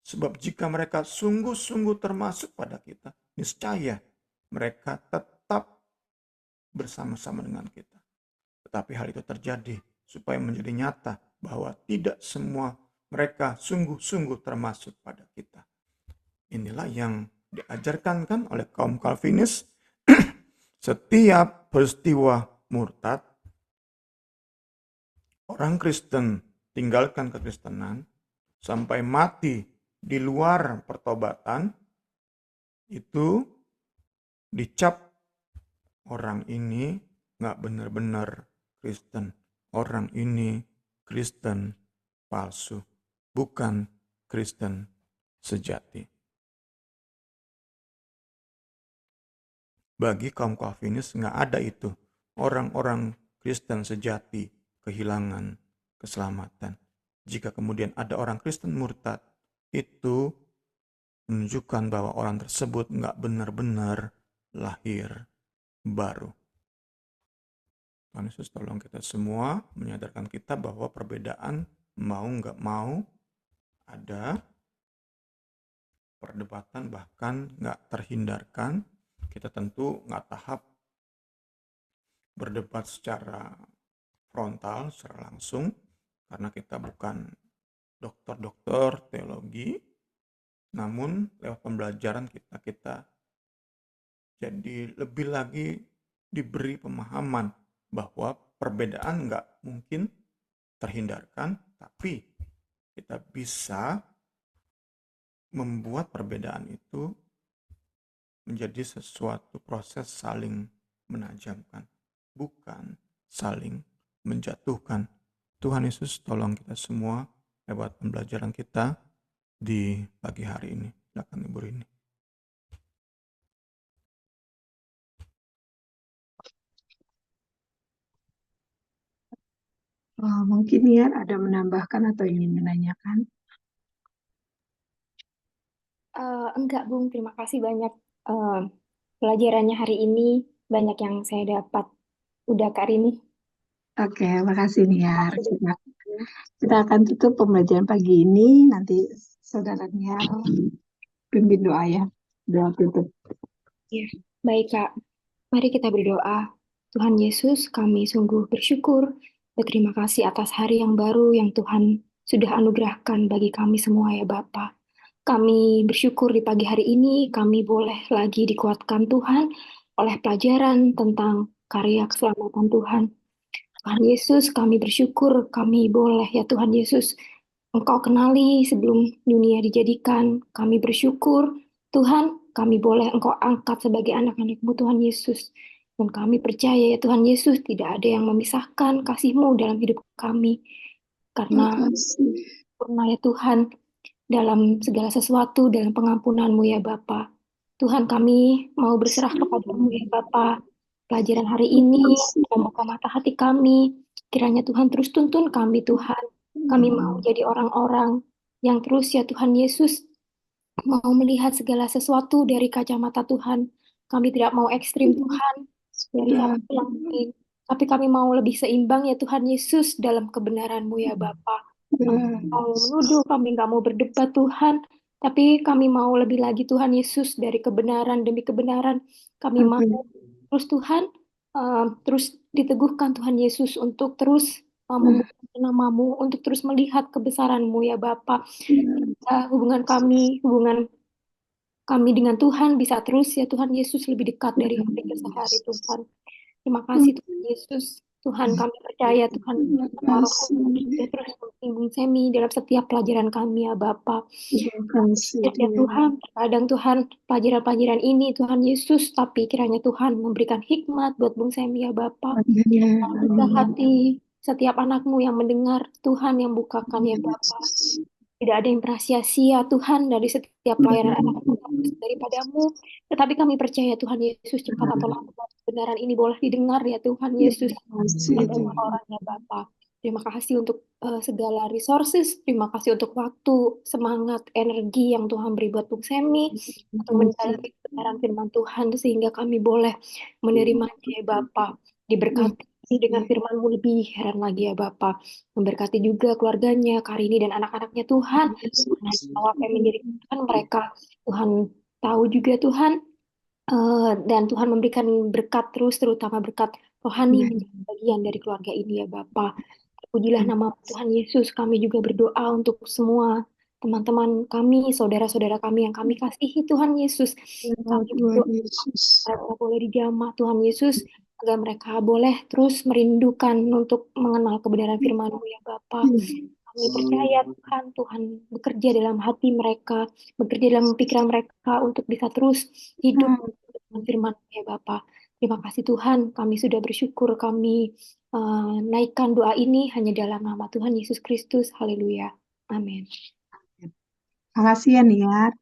Sebab jika mereka sungguh-sungguh termasuk pada kita, niscaya mereka tetap bersama-sama dengan kita. Tetapi hal itu terjadi supaya menjadi nyata bahwa tidak semua mereka sungguh-sungguh termasuk pada kita. Inilah yang diajarkan kan oleh kaum Calvinis. Setiap peristiwa murtad, orang Kristen tinggalkan kekristenan sampai mati di luar pertobatan, itu dicap orang ini nggak benar-benar Kristen. Orang ini Kristen palsu, bukan Kristen sejati. Bagi kaum Calvinis nggak ada itu. Orang-orang Kristen sejati kehilangan keselamatan. Jika kemudian ada orang Kristen murtad, itu menunjukkan bahwa orang tersebut nggak benar-benar lahir baru. Tuhan Yesus tolong kita semua menyadarkan kita bahwa perbedaan mau nggak mau ada, perdebatan bahkan nggak terhindarkan. Kita tentu nggak tahap berdebat secara frontal, secara langsung, karena kita bukan dokter-dokter teologi, namun lewat pembelajaran kita jadi lebih lagi diberi pemahaman bahwa perbedaan nggak mungkin terhindarkan, tapi kita bisa membuat perbedaan itu menjadi sesuatu proses saling menajamkan, bukan saling menjatuhkan. Tuhan Yesus tolong kita semua lewat pembelajaran kita di pagi hari ini. Silakan Ibu Rini. Mungkin ya ada menambahkan atau ingin menanyakan? Enggak, Bung. Terima kasih banyak. Pelajarannya hari ini banyak yang saya dapat. Udah, Kak Rini. Oke, makasih Niar. Kita akan tutup pembelajaran pagi ini. Nanti saudara Niar pimpin doa ya. Doa tutup. Ya, baik, Kak. Mari kita berdoa. Tuhan Yesus, kami sungguh bersyukur. Berterima kasih atas hari yang baru yang Tuhan sudah anugerahkan bagi kami semua ya Bapa. Kami bersyukur di pagi hari ini kami boleh lagi dikuatkan Tuhan oleh pelajaran tentang karya keselamatan Tuhan. Tuhan Yesus, kami bersyukur kami boleh ya Tuhan Yesus Engkau kenali sebelum dunia dijadikan. Kami bersyukur Tuhan, kami boleh Engkau angkat sebagai anak-anak-Mu Tuhan Yesus. Dan kami percaya ya Tuhan Yesus tidak ada yang memisahkan kasih-Mu dalam hidup kami. Karena sempurna ya Tuhan dalam segala sesuatu, dalam pengampunan-Mu ya Bapa. Tuhan kami mau berserah kepada-Mu ya Bapa. Pelajaran hari ini membuka mata hati kami. Kiranya Tuhan terus tuntun kami Tuhan. Kami mau jadi orang-orang yang terus ya Tuhan Yesus mau melihat segala sesuatu dari kacamata Tuhan. Kami tidak mau ekstrim Tuhan dari Sudah. satu yang lain, tapi kami mau lebih seimbang ya Tuhan Yesus dalam kebenaran-Mu ya Bapa. Sudah. Mau menuduh, kami nggak mau berdebat Tuhan, tapi kami mau lebih lagi Tuhan Yesus dari kebenaran demi kebenaran. Kami mau Amin. terus Tuhan, terus diteguhkan Tuhan Yesus untuk terus memuliakan nama-Mu, untuk terus melihat kebesaran-Mu ya Bapa. Hubungan kami dengan Tuhan bisa terus ya Tuhan Yesus lebih dekat dari hari ke hari Tuhan. Terima kasih Tuhan Yesus. Tuhan kami percaya Tuhan Terima Roh kasih. sudah terus membimbing Semi dalam setiap pelajaran kami ya Bapa. Terima kasih Ya Tuhan. Tuhan, terkadang Tuhan pelajaran-pelajaran ini Tuhan Yesus, tapi kiranya Tuhan memberikan hikmat buat Bung Semi ya Bapa. Amin. Buka hati setiap anakmu yang mendengar, Tuhan yang bukakan ya Bapa. Tidak ada yang sia-sia Tuhan dari setiap pelayanan anak daripadamu. Tetapi kami percaya Tuhan Yesus cepat atau lambat kebenaran ini boleh didengar ya Tuhan Yesus. Terima kasih Pada Tuhan. orangnya Bapa. Terima kasih untuk segala resources. Terima kasih untuk waktu, semangat, energi yang Tuhan beri buat Bung Semi untuk mencari kebenaran firman Tuhan sehingga kami boleh menerimanya ya Bapa. Diberkati dengan firman-Mu lebih heran lagi ya Bapa. Memberkati juga keluarganya, Karini dan anak-anaknya Tuhan. Tuhan tahu apa yang menjadi kebutuhan mereka. Tuhan tahu juga Tuhan. Dan Tuhan memberikan berkat terus, terutama berkat rohani menjadi bagian dari keluarga ini ya Bapa. Pujilah nama Tuhan Yesus. Kami juga berdoa untuk semua teman-teman kami, saudara-saudara kami yang kami kasihi Tuhan Yesus. Kami Tuhan berdoa Yesus. mereka boleh dijamah Tuhan Yesus, agar mereka boleh terus merindukan untuk mengenal kebenaran firman-Mu ya Bapa. Kami percaya Tuhan, Tuhan bekerja dalam hati mereka, bekerja dalam pikiran mereka untuk bisa terus hidup dengan firman ya Bapa. Terima kasih Tuhan, kami sudah bersyukur, kami naikkan doa ini hanya dalam nama Tuhan Yesus Kristus. Haleluya. Amin. Terima kasih ya Niat.